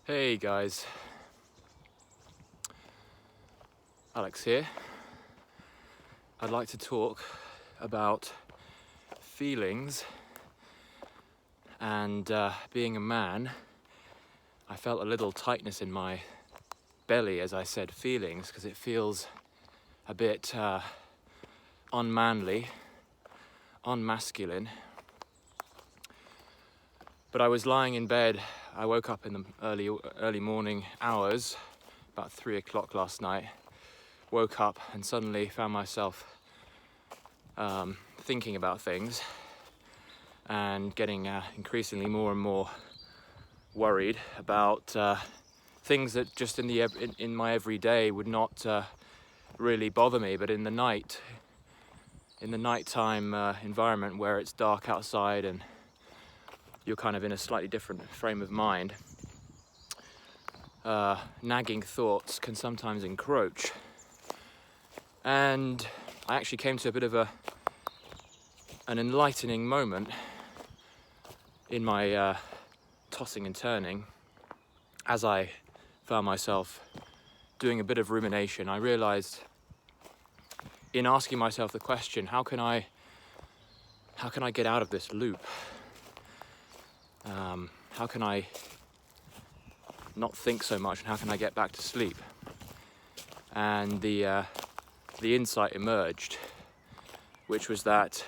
Hey guys, Alex here. I'd like to talk about feelings and being a man. I felt a little tightness in my belly as I said feelings because it feels a bit unmanly, unmasculine. But I was lying in bed. I woke up in the early morning hours, about 3 o'clock last night. Woke up and suddenly found myself thinking about things and getting increasingly more and more worried about things that just in my everyday would not really bother me, but in the nighttime environment where it's dark outside and you're kind of in a slightly different frame of mind, nagging thoughts can sometimes encroach. And I actually came to a bit of an enlightening moment in my tossing and turning as I found myself doing a bit of rumination. I realized in asking myself the question, how can I get out of this loop? How can I not think so much, and how can I get back to sleep? And the insight emerged, which was that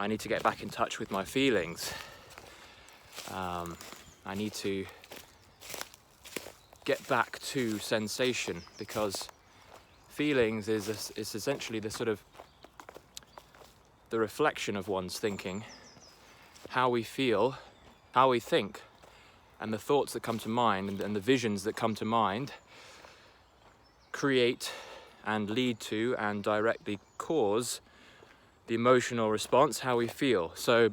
I need to get back in touch with my feelings. I need to get back to sensation, because feelings is essentially the reflection of one's thinking. How we feel, how we think, and the thoughts that come to mind and the visions that come to mind create and lead to and directly cause the emotional response, how we feel. So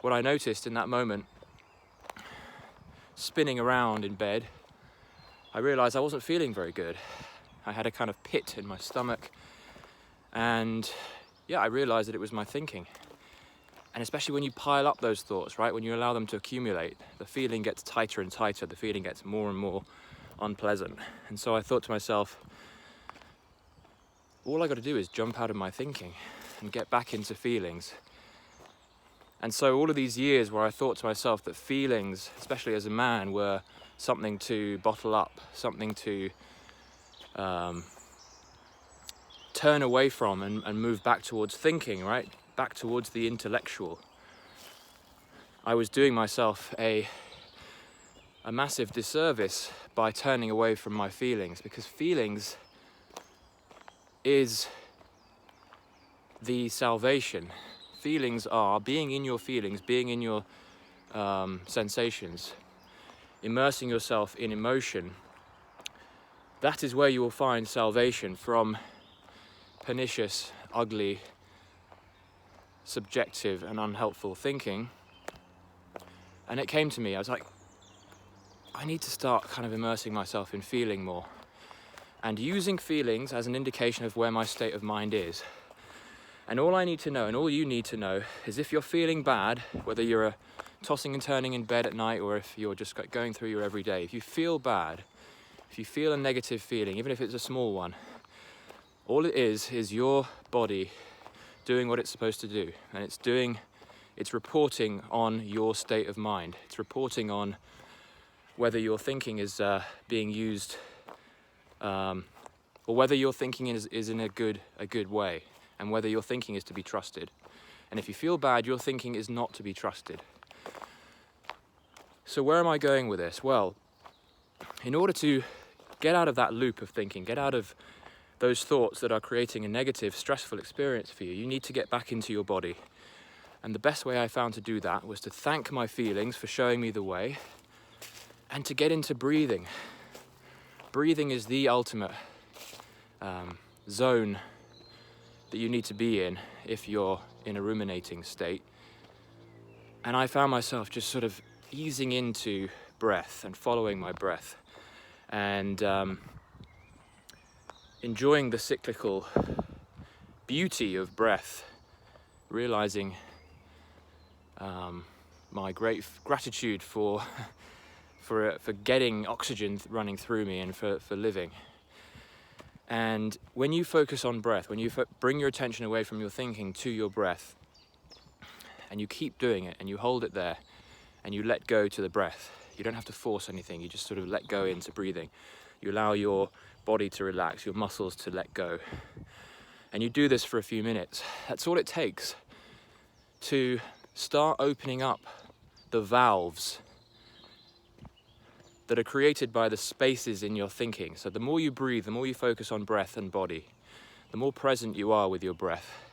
what I noticed in that moment, spinning around in bed, I realized I wasn't feeling very good. I had a kind of pit in my stomach, and I realized that it was my thinking. And especially when you pile up those thoughts, right? When you allow them to accumulate, the feeling gets tighter and tighter, the feeling gets more and more unpleasant. And so I thought to myself, all I got to do is jump out of my thinking and get back into feelings. And so all of these years where I thought to myself that feelings, especially as a man, were something to bottle up, something to turn away from and move back towards thinking, right? Back towards the intellectual. I was doing myself a massive disservice by turning away from my feelings, because feelings is the salvation. Feelings are being in your feelings, being in your sensations, immersing yourself in emotion. That is where you will find salvation from pernicious, ugly, subjective and unhelpful thinking. And it came to me, I was like, I need to start kind of immersing myself in feeling more and using feelings as an indication of where my state of mind is. And all I need to know, and all you need to know, is if you're feeling bad, whether you're tossing and turning in bed at night or if you're just going through your everyday, if you feel bad, if you feel a negative feeling, even if it's a small one, all it is your body doing what it's supposed to do. And it's reporting on your state of mind. It's reporting on whether your thinking is being used, or whether your thinking is in a good way, and whether your thinking is to be trusted. And if you feel bad, your thinking is not to be trusted. So where am I going with this? Well, in order to get out of that loop of thinking, get out of those thoughts that are creating a negative, stressful experience for you, you need to get back into your body. And the best way I found to do that was to thank my feelings for showing me the way, and to get into breathing. Breathing is the ultimate zone that you need to be in if you're in a ruminating state. And I found myself just sort of easing into breath and following my breath, and enjoying the cyclical beauty of breath, realizing my great gratitude for for getting oxygen running through me and for living. And when you focus on breath, when you bring your attention away from your thinking to your breath, and you keep doing it, and you hold it there, and you let go to the breath, you don't have to force anything, you just sort of let go into breathing. You allow your body to relax, your muscles to let go. And you do this for a few minutes. That's all it takes to start opening up the valves that are created by the spaces in your thinking. So the more you breathe, the more you focus on breath and body, the more present you are with your breath,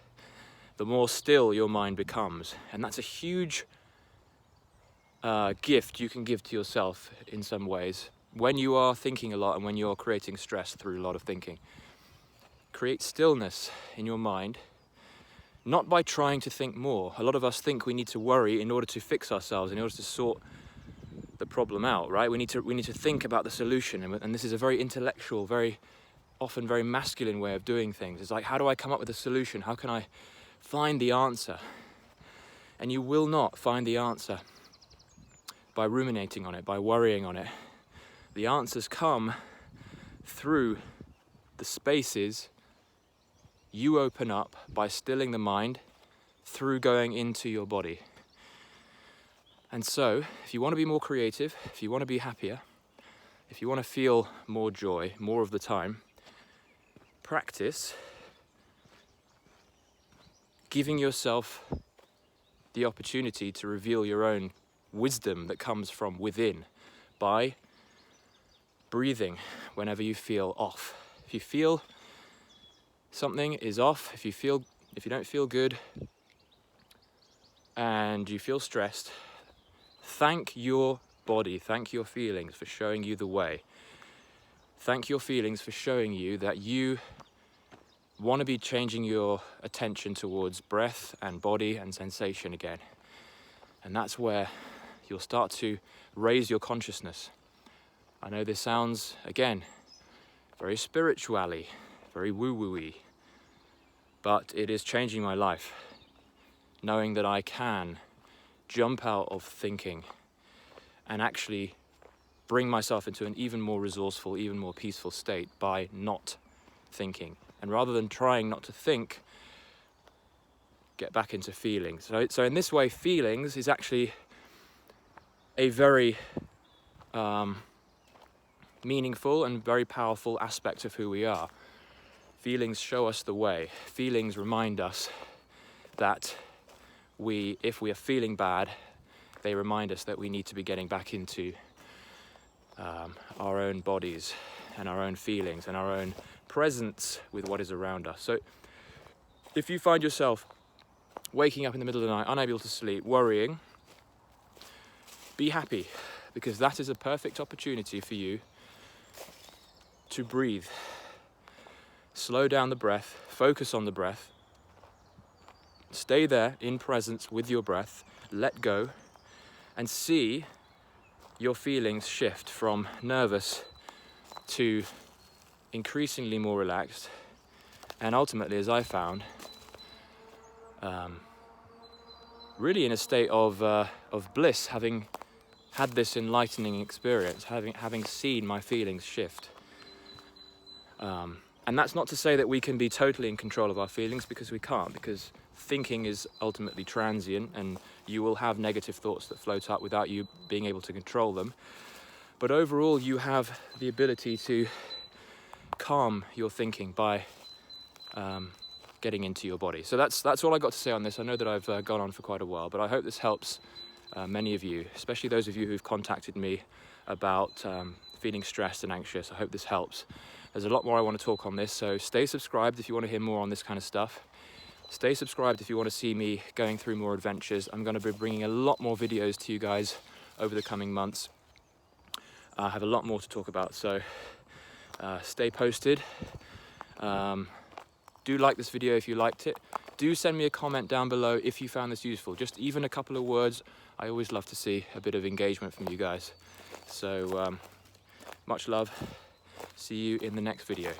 the more still your mind becomes. And that's a huge gift you can give to yourself in some ways when you are thinking a lot and when you're creating stress through a lot of thinking. Create stillness in your mind, not by trying to think more. A lot of us think we need to worry in order to fix ourselves, in order to sort the problem out, right? We need to think about the solution, and this is a very intellectual, very often very masculine way of doing things. It's like, how do I come up with a solution? How can I find the answer? And you will not find the answer by ruminating on it, by worrying on it. The answers come through the spaces you open up by stilling the mind through going into your body. And so, if you want to be more creative, if you want to be happier, if you want to feel more joy more of the time, practice giving yourself the opportunity to reveal your own wisdom that comes from within by breathing whenever you feel off. If you feel something is off, if you don't feel good and you feel stressed, thank your body, thank your feelings for showing you the way. Thank your feelings for showing you that you want to be changing your attention towards breath and body and sensation again. And that's where you'll start to raise your consciousness. I know this sounds, again, very spiritual-y, very woo-woo-y, but it is changing my life, knowing that I can jump out of thinking and actually bring myself into an even more resourceful, even more peaceful state by not thinking. And rather than trying not to think, get back into feelings. So in this way, feelings is actually a very meaningful and very powerful aspect of who we are. Feelings show us the way. Feelings remind us that if we are feeling bad, they remind us that we need to be getting back into our own bodies and our own feelings and our own presence with what is around us. So if you find yourself waking up in the middle of the night, unable to sleep, worrying, be happy, because that is a perfect opportunity for you to breathe. Slow down the breath, focus on the breath, stay there in presence with your breath, let go, and see your feelings shift from nervous to increasingly more relaxed, and ultimately, as I found, really in a state of bliss, having had this enlightening experience, having seen my feelings shift. And that's not to say that we can be totally in control of our feelings, because we can't, because thinking is ultimately transient and you will have negative thoughts that float up without you being able to control them. But overall, you have the ability to calm your thinking by getting into your body. So that's all I got to say on this. I know that I've gone on for quite a while, but I hope this helps many of you, especially those of you who've contacted me about feeling stressed and anxious. I hope this helps. There's a lot more I want to talk on this, so stay subscribed if you want to hear more on this kind of stuff. Stay subscribed if you want to see me going through more adventures. I'm going to be bringing a lot more videos to you guys over the coming months. I have a lot more to talk about, so stay posted. Do like this video if you liked it. Do send me a comment down below if you found this useful. Just even a couple of words. I always love to see a bit of engagement from you guys. So much love. See you in the next video.